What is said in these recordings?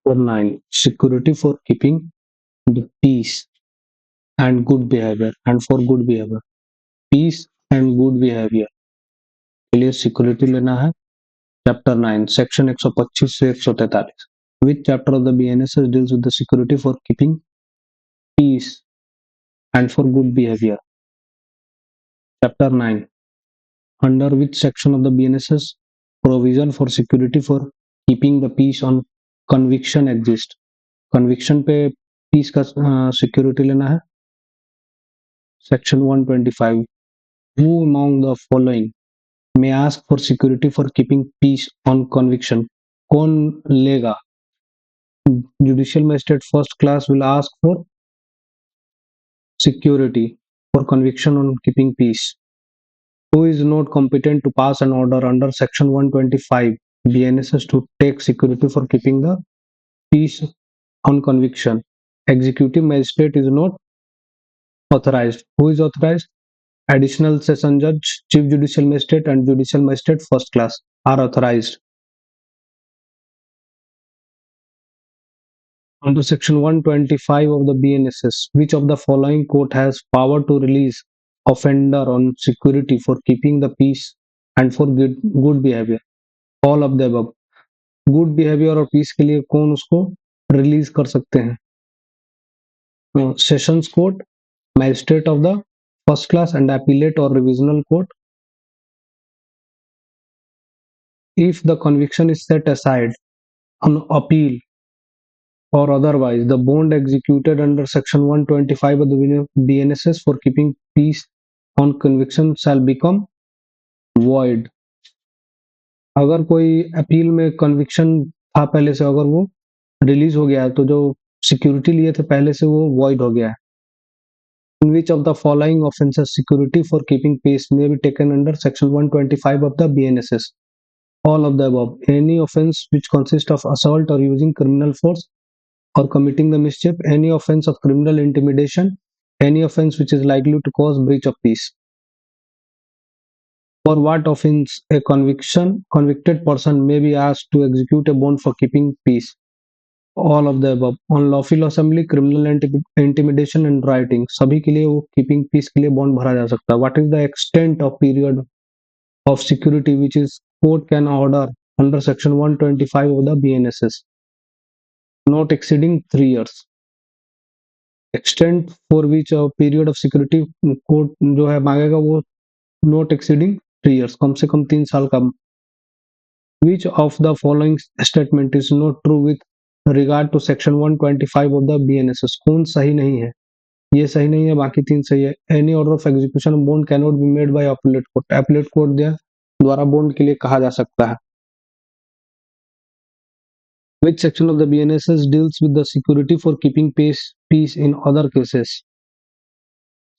Chapter 9 Security for keeping the peace and good behavior and for good behavior. Peace and good behavior के लिए security लेना है. Chapter 9 section 125 से 143. Which chapter of the BNSS deals with the security for keeping peace and for good behavior? Chapter 9. Under which section of the BNSS provision for security for keeping the peace on conviction exist? Conviction पे peace का security लेना है. Section 125. Who among the following may ask for security for keeping peace on conviction? कौन लेगा? Judicial Magistrate First Class will ask for security for conviction on keeping peace. Who is not competent to pass an order under Section 125 BNSS to take security for keeping the peace on conviction? Executive Magistrate is not authorized. Who is authorized? Additional Session Judge, Chief Judicial Magistrate and Judicial Magistrate First Class are authorized. Under Section 125 of the BNSS, which of the following court has power to release offender on security for keeping the peace and for good behavior? All of the above. Good behavior और peace के लिए कौन उसको release कर सकते हैं? Sessions Court, Magistrate of the First Class and Appellate or Revisional Court. If the conviction is set aside on appeal or otherwise, the bond executed under Section 125 of the BNSS for keeping peace on conviction shall become void. अगर कोई appeal में conviction था पहले से, अगर वो release हो गया है तो जो सिक्योरिटी लिए थे पहले से वो void हो गया है. In which of the following offences security for keeping peace may be taken under Section 125 of the BNSS? All of the above. Any offence which consists of assault or using criminal force or committing the mischief, any offence of criminal intimidation, any offence which is likely to cause breach of peace. For what offence a convicted person may be asked to execute a bond for keeping peace? All of the above. Unlawful assembly, criminal intimidation and rioting, सभी के लिए वो keeping peace के लिए bond भरा जा सकता है. What is the extent of period of security which is court can order under Section 125 of the BNSS? Not exceeding 3 years. Extent for which a period of security court जो है मांगेगा वो not exceeding 3 years, कम से कम 3 साल का. Which of the following statement is not true with regard to Section 125 of the BNSS? कौन सही नहीं है? ये सही नहीं है, बाकी 3 सही है. Any order of execution of bond cannot be made by appellate court. Appellate court द्वारा bond के लिए कहा जा सकता है. Which section of the BNSS deals with the security for keeping peace in other cases?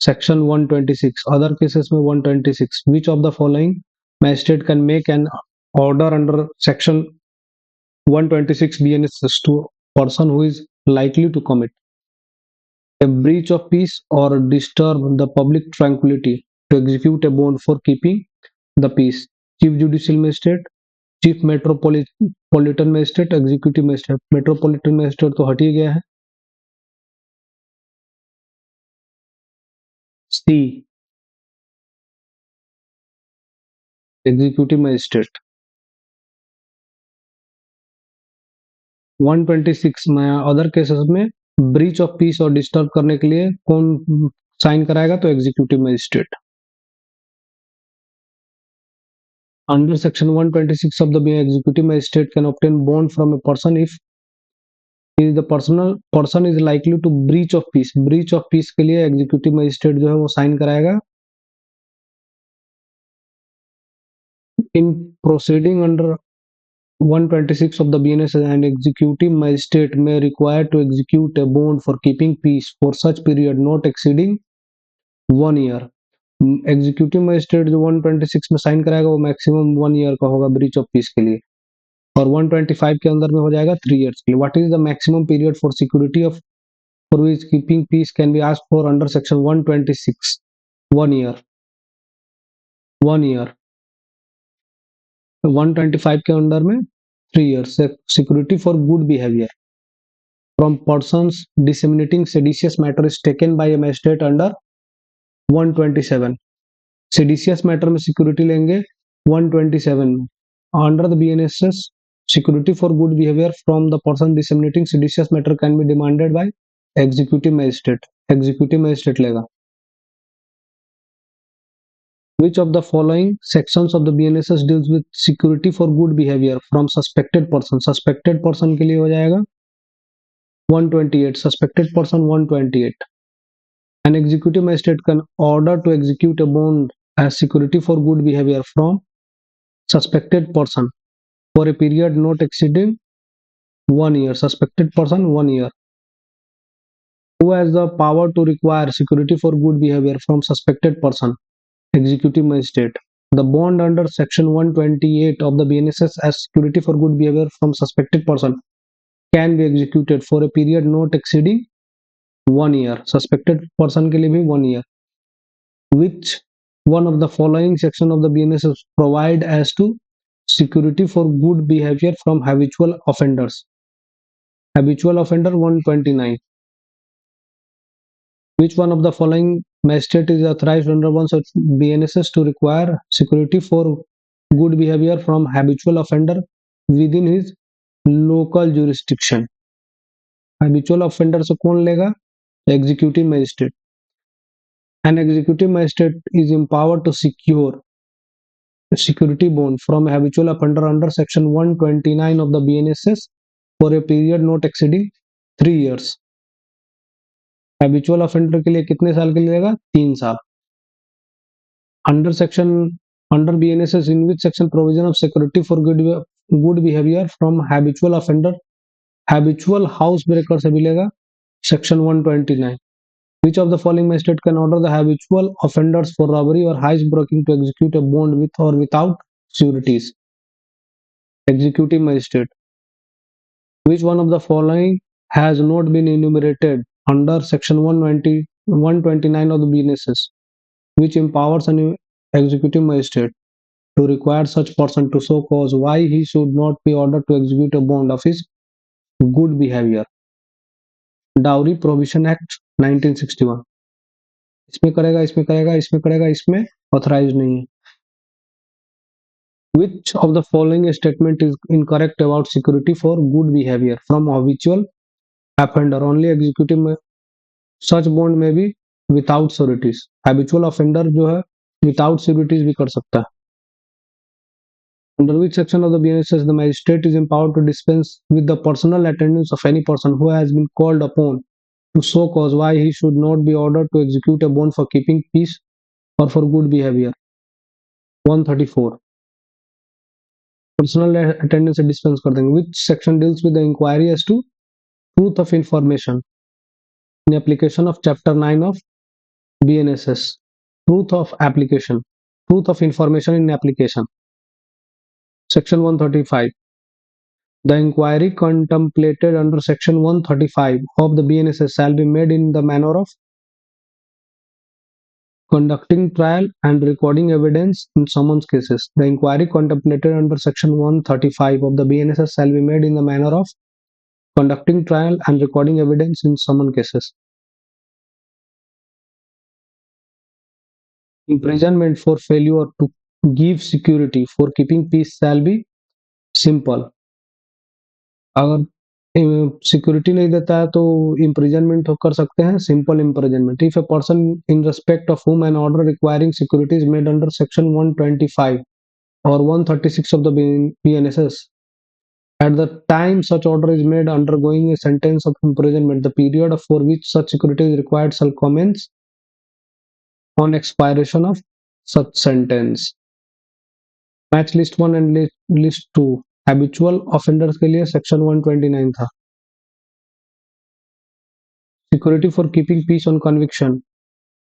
Section 126. Other cases में 126. Which of the following magistrate can make an order under Section 126 BNSS to a person who is likely to commit a breach of peace or disturb the public tranquility to execute a bond for keeping the peace? Chief Judicial Magistrate, Chief Metropolitan Magistrate, Executive Magistrate. Metropolitan Magistrate तो हट ही गया है. C, Executive Magistrate. 126 में other cases में breach of peace और disturb करने के लिए कौन साइन कराएगा? तो executive magistrate. Under Section 126 of the executive magistrate can obtain bond from a person if the person is likely to breach of peace. Breach of peace के लिए executive magistrate जो है वो साइन कराएगा. In proceeding under 126 of the BNSS, an executive magistrate may require to execute a bond for keeping peace for such period not exceeding 1 year. Executive magistrate जो 126 में sign कराएगा वो मैक्सिमम 1 ईयर का होगा ब्रीच ऑफ पीस के लिए, और 125 के अंदर में हो जाएगा 3 इयर्स के लिए. What is the maximum period for security of for which keeping piece can be asked for under section 126? 1 year. 1 year. 125 के अंदर में 3 years. Security for good behaviour. from persons disseminating seditious matter is taken by a magistrate under 127. seditious matter में security लेंगे 127 में. Under the BNSS, security for good behavior from the person disseminating seditious matter can be demanded by executive magistrate. Executive magistrate लेगा. Which of the following sections of the BNSS deals with security for good behavior from suspected person? Suspected person के लिए हो जाएगा 128. Suspected person 128. An executive magistrate can order to execute a bond as security for good behavior from suspected person for a period not exceeding 1 year. Suspected person 1 year. Who has the power to require security for good behavior from suspected person? Executive magistrate. The bond under section 128 of the BNSS as security for good behavior from suspected person can be executed for a period not exceeding 1 year. Suspected person के लिए भी 1 year. Which one of the following section of the BNSS provide as to security for good behavior from habitual offenders? Habitual offender 129. Which one of the following magistrate is authorized under one such BNSS to require security for good behavior from habitual offender within his local jurisdiction? Habitual offender से कौन लेगा? Executive magistrate. An executive magistrate is empowered to secure a security bond from a habitual offender under section 129 of the BNSS for a period not exceeding 3 years. Habitual offender के लिए कितने साल के लिए लेगा? 3 साल. Under BNSS, in which section provision of security for good behavior from habitual offender, habitual housebreaker से मिलेगा section 129. Which of the following magistrate can order the habitual offenders for robbery or housebreaking to execute a bond with or without sureties? Executive magistrate. Which one of the following has not been enumerated under section 129 of the BNSS, which empowers an executive magistrate to require such person to show cause why he should not be ordered to execute a bond of his good behavior? Dowry Prohibition Act 1961. इसमें करेगा, इसमें करेगा, इसमें करेगा, इसमें authorise नहीं है. Which of the following statement is incorrect about security for good behavior from habitual offender? Only executive such bond may be without sureties. Habitual offender जो है without sureties भी कर सकता है. Under which section of the BNSS the magistrate is empowered to dispense with the personal attendance of any person who has been called upon to show cause why he should not be ordered to execute a bond for keeping peace or for good behavior? 134. Personal attendance से dispense कर देंगे. Which section deals with the inquiry as to truth of information in application of chapter 9 of BNSS? Truth of application, truth of information in application. Section 135. The inquiry contemplated under section 135 of the BNSS shall be made in the manner of conducting trial and recording evidence in summons cases. The inquiry contemplated under section 135 of the BNSS shall be made in the manner of conducting trial and recording evidence in summons cases. Imprisonment for failure to give security for keeping peace shall be simple. अगर security नहीं देता है तो imprisonment कर सकते हैं, simple imprisonment. If a person in respect of whom an order requiring security is made under section 125 or 136 of the BNSS, at the time such order is made undergoing a sentence of imprisonment, the period for which such security is required shall commence on expiration of such sentence. Match list 1 and list 2 habitual offenders के लिए section 129 था. Security for keeping peace on conviction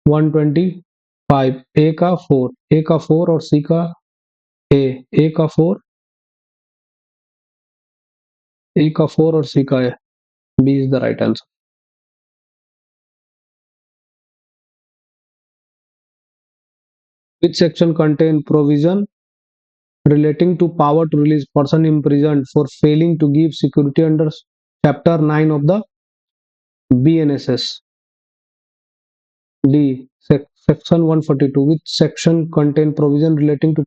125. A का 4 और C का ए का 4 और C का A. B is the right answer. Which section contain provision relating to power to release person imprisoned for failing to give security under chapter 9 of the BNSS. D. Section 142, which section contain provision relating to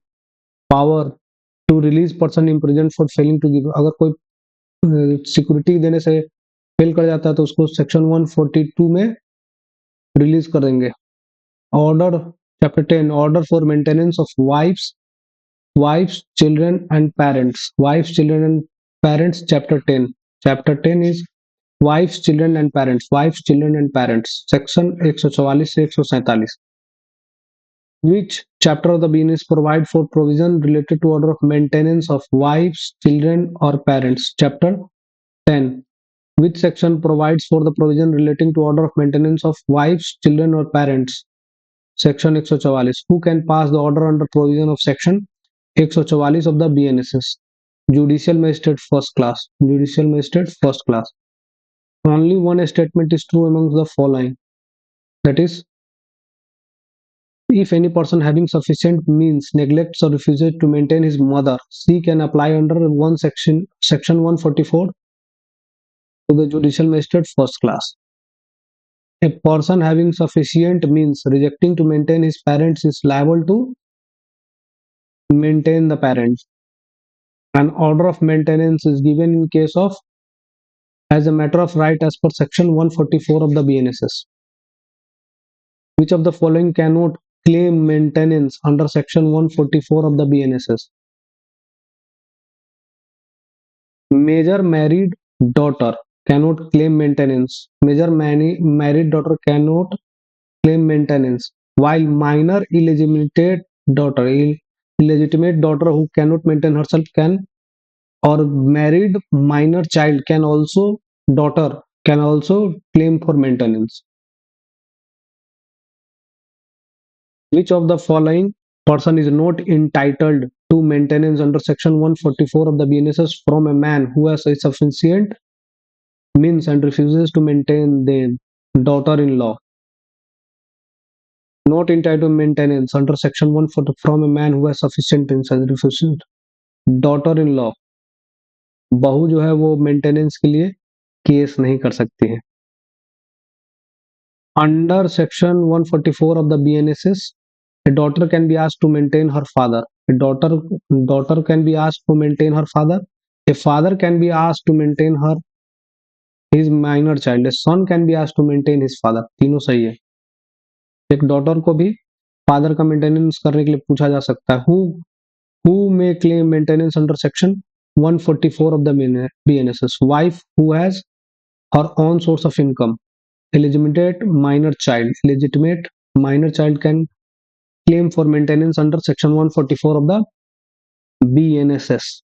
power to release person imprisoned for failing to give. अगर कोई security देने से fail कर जाता है तो उसको section 142 में रिलीज कर देंगे. Order chapter 10, order for maintenance of wives, children and parents. Wives, children and parents, chapter 10. Chapter 10 is wives, children and parents. Wives, children and parents. Section 144 से 147. Which chapter of the BNS provide for provision related to order of maintenance of wives, children or parents? Chapter 10. Which section provides for the provision relating to order of maintenance of wives, children or parents? Section 144. Who can pass the order under provision of section 144 of the BNSS? Judicial Magistrate First Class. Judicial Magistrate First Class. Only one statement is true amongst the following. That is, if any person having sufficient means neglects or refuses to maintain his mother, she can apply under section 144 to the Judicial Magistrate First Class. A person having sufficient means rejecting to maintain his parents is liable to maintain the parents. An order of maintenance is given in case of as a matter of right as per section 144 of the BNSS. Which of the following cannot claim maintenance under section 144 of the BNSS? Major married daughter cannot claim maintenance. Major married daughter cannot claim maintenance, while minor illegitimate daughter who cannot maintain herself can, or married minor child can also claim for maintenance. Which of the following person is not entitled to maintenance under section 144 of the BNSS from a man who has a sufficient means and refuses to maintain them? Daughter-in-law. Not entitled to maintenance under section 140 from a man who has sufficient means and refuses. Daughter-in-law. बहू जो है वो maintenance के लिए case नहीं कर सकती है. Under section 144 of the BNSS, a daughter can be asked to maintain her father. A daughter can be asked to maintain her father. A father can be asked to maintain his minor child. A son can be asked to maintain his father. तीनों सही है. एक daughter को भी father का maintenance करने के लिए पूछा जा सकता है. Who may claim maintenance under section 144 of the BNSS? Wife who has her own source of income. Illegitimate minor child can claim for maintenance under section 144 of the BNSS.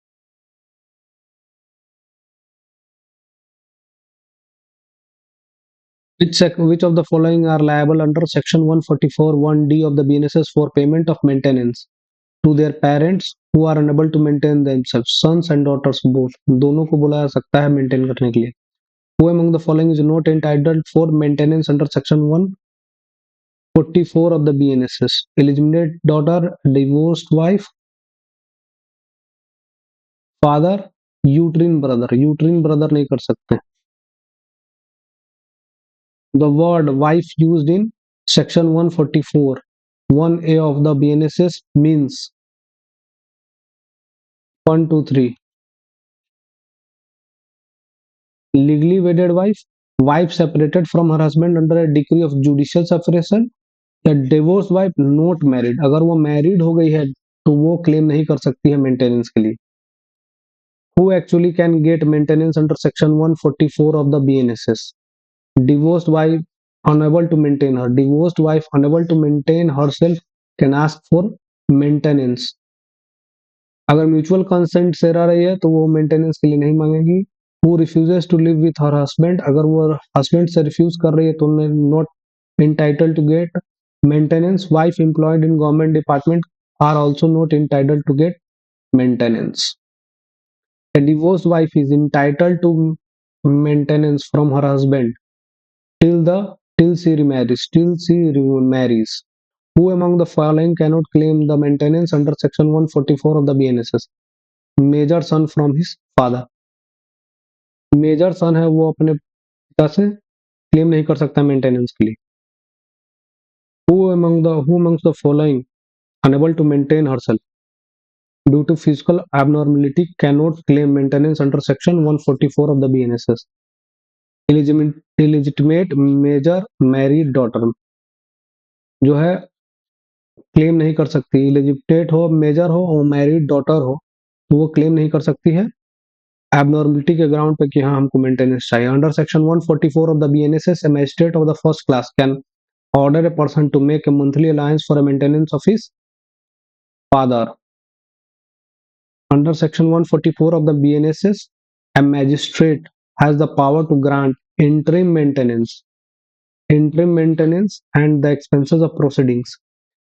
Which of the following are liable under section 144 1D of the BNSS for payment of maintenance to their parents who are unable to maintain themselves? Sons and daughters both. दोनों को बुलाया सकता है maintain करने के लिए. Who among the following is not entitled for maintenance under section 144 of the BNSS? Illegitimate daughter, divorced wife, father, uterine brother. Uterine brother नहीं कर सकते. The word wife used in section 144 1A of the BNSS means 1, 2, 3. Legally wedded wife separated from her husband under a decree of judicial separation. या divorce wife not married, अगर वो married हो गई है तो वो क्लेम नहीं कर सकती है मेंटेनेंस के लिए. Who actually can get maintenance under section 144 of the BNSS? Divorced wife unable to maintain her. Divorced wife unable to maintain herself can ask for maintenance. अगर म्यूचुअल कंसेंट से रह रही है तो वो मेंटेनेंस के लिए नहीं मांगेगी. Who refuses to live with her husband? अगर वो हस्बैंड से रिफ्यूज कर रही है तो not entitled to get maintenance. Wife employed in government department are also not entitled to get maintenance. A divorced wife is entitled to maintenance from her husband till she remarries. Who among the following cannot claim the maintenance under section 144 of the BNSS? Major son from his father. Major son है वो अपने पिता से claim नहीं कर सकता maintenance के लिए। Who amongst the following unable to maintain herself due to physical abnormality cannot claim maintenance under section 144 of the BNSS? Illegitimate major married daughter जो है क्लेम नहीं कर सकती, इलिजिटेट हो, मेजर हो और मैरिड डॉटर हो तो वो क्लेम नहीं कर सकती है एबनॉर्मलिटी के ग्राउंड पे कि हाँ हमको मेंटेनेंस चाहिए। Under section 144 of the BNSS A magistrate of the first class can order a person to make a monthly allowance for a maintenance of his father. Under section 144 of the BNSS, a magistrate has the power to grant interim maintenance and the expenses of proceedings.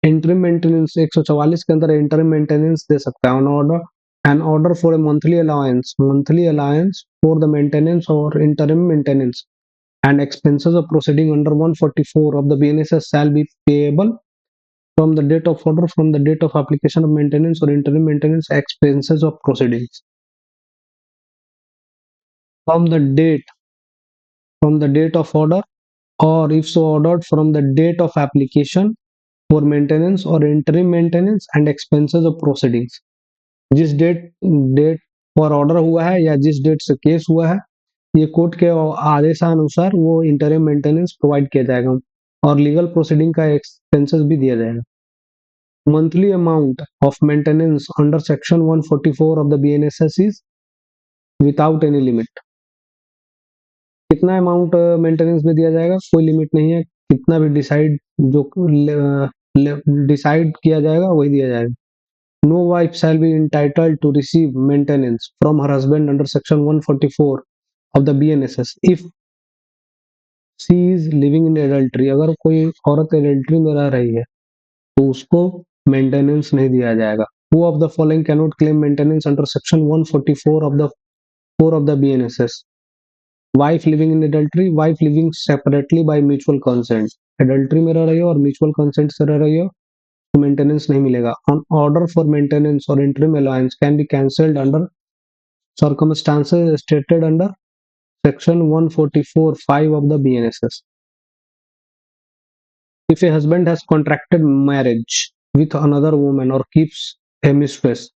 Interim maintenance 144 के अंदर interim maintenance दे सकता है an order for a monthly allowance for the maintenance or interim maintenance and expenses of proceeding under 144 of the BNSS shall be payable from the date of order from the date of application of maintenance or interim maintenance expenses of proceedings from the date of order or if so ordered from the date of application for maintenance or interim maintenance and expenses of proceedings। जिस date पर order हुआ है या जिस date से case हुआ है ये कोर्ट के आदेशानुसार वो इंटरिम मेंटेनेंस प्रोवाइड किया जाएगा और लीगल प्रोसीडिंग का एक्सपेंसेस भी दिया जाएगा। Monthly amount of maintenance under section 144 of the BNSS is without any limit. कितना अमाउंट मेंटेनेंस में दिया जाएगा कोई लिमिट नहीं है, कितना भी डिसाइड किया जाएगा वही दिया जाएगा। No wife shall be entitled to receive maintenance from her husband under section 144 of the BNSS if she is living in adultery। अगर कोई औरत एडल्ट्री में रह रही है तो उसको मेंटेनेंस नहीं दिया जाएगा। Who of the following cannot claim maintenance under section 144 of the 4 of the BNSS? Wife living in adultery, wife living separately by mutual consent। Adultery में रह रही हो और म्यूचुअल कंसेंट से रह रही हो मेंटेनेंस नहीं मिलेगा। ऑन ऑर्डर फॉर मेंटेनेंस और interim allowance can be cancelled under circumstances stated under section 144(5) of the BNSS। If a husband has contracted marriage with another woman or keeps a mistress,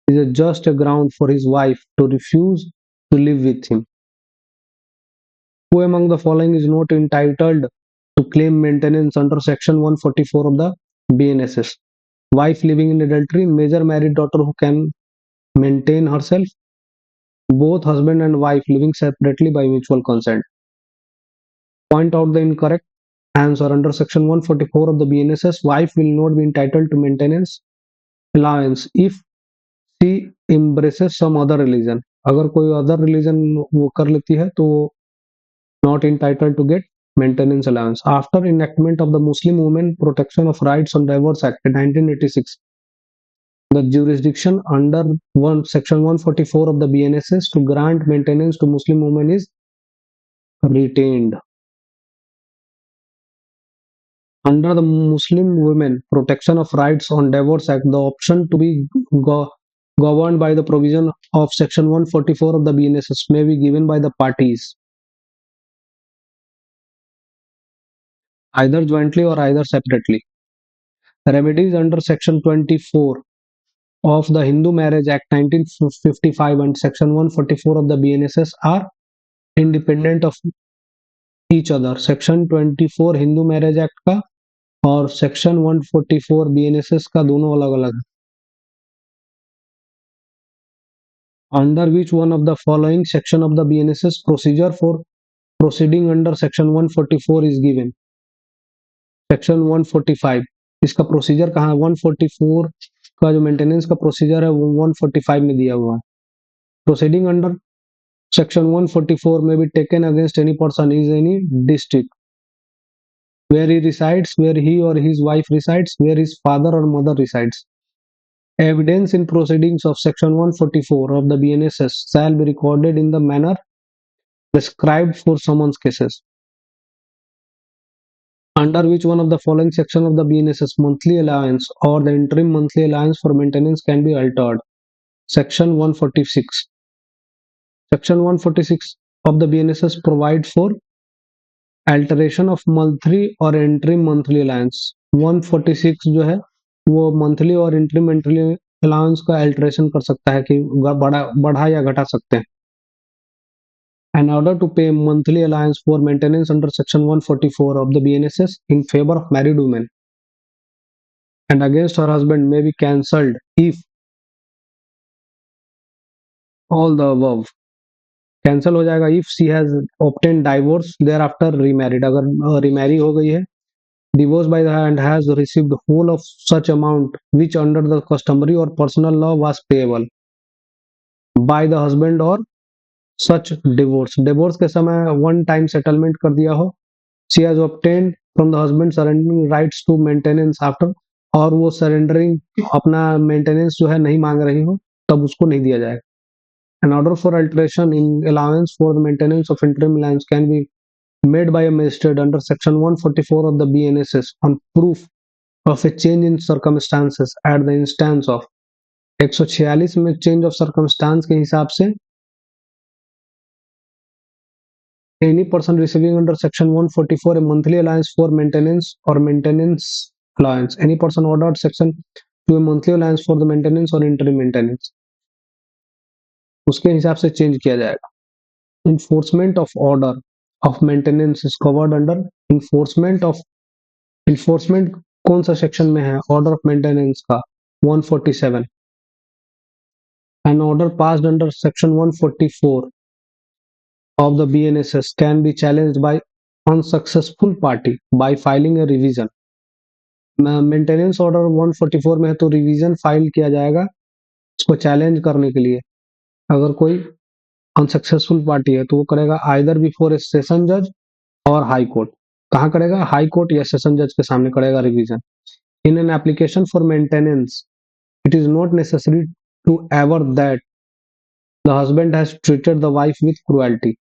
is it just a ground for his wife to refuse to live with him? Who among the following is not entitled to claim maintenance under section 144 of the BNSS? Wife living in adultery, major married daughter who can maintain herself, both husband and wife living separately by mutual consent। Point out the incorrect answer under section 144 of the BNSS, wife will not be entitled to maintenance allowance if she embraces some other religion। अगर कोई other religion वो कर लेती है तो not entitled to get maintenance allowance। After enactment of the Muslim Women Protection of Rights on Divorce Act in 1986, the jurisdiction under section 144 of the BNSS to grant maintenance to Muslim women is retained। Under the Muslim Women Protection of Rights on Divorce Act, the option to be governed by the provision of section 144 of the BNSS may be given by the parties either jointly or either separately। Remedies under section 24 of the Hindu Marriage Act 1955 and section 144 of the BNSS are independent of each other। Section 24 Hindu marriage act का और section 144 BNSS का दोनों अलग अलग है। Under which one of the following section of the BNSS procedure for proceeding under section 144 is given? Section 145 इसका procedure कहाँ है? 144 का जो मेंटेनेंस का प्रोसीजर है वो 145 में दिया हुआ है। Proceeding under section 144 may be taken against any person is any district where he resides, where he or his wife resides, where his father or mother resides। Evidence in proceedings of section 144 of the BNSS shall be recorded in the manner prescribed for summons cases। Under which one of the following section of the BNSS monthly allowance or the interim monthly allowance for maintenance can be altered? Section 146। Section 146 of the BNSS provide for alteration of monthly और interim monthly allowance 146 जो है वो monthly और interim monthly allowance का alteration कर सकता है कि बढ़ा या घटा सकते हैं. An order to pay monthly allowance for maintenance under Section 144 of the BNSS in favor of married women and against her husband may be cancelled if all the above. Cancel हो जाएगा if she has obtained divorce thereafter remarried. अगर remarry हो गई है, divorced by the and has received whole of such amount which under the customary or personal law was payable by the husband or such divorce के समय one time settlement कर दिया हो. She has obtained from the husband surrendering rights to maintenance after, और वो surrendering अपना maintenance जो है नहीं मांग रही हो तब उसको नहीं दिया जाएगा. An order for alteration in allowance for the maintenance of interim allowance can be made by a magistrate under section 144 of the BNSS on proof of a change in circumstances at the instance of 146 में change of circumstance के हिसाब से any person receiving under section 144 a monthly allowance for maintenance or maintenance allowance, any person ordered section to a monthly allowance for the maintenance or interim maintenance, उसके हिसाब से change किया जाएगा. Enforcement of order of maintenance is covered under enforcement कौन सा section में है order of maintenance का 147. An order passed under section 144 of the BNSS can be challenged by unsuccessful party by filing a revision. Maintenance order 144 में है तो revision file किया जाएगा इसको चैलेंज करने के लिए. अगर कोई अनसक्सेसफुल पार्टी है तो वो करेगा आइदर बिफोर ए सेशन जज और हाई कोर्ट. कहाँ करेगा? हाई कोर्ट या सेशन जज के सामने करेगा revision. In an application for maintenance it is not necessary to aver that the husband has treated the wife with cruelty.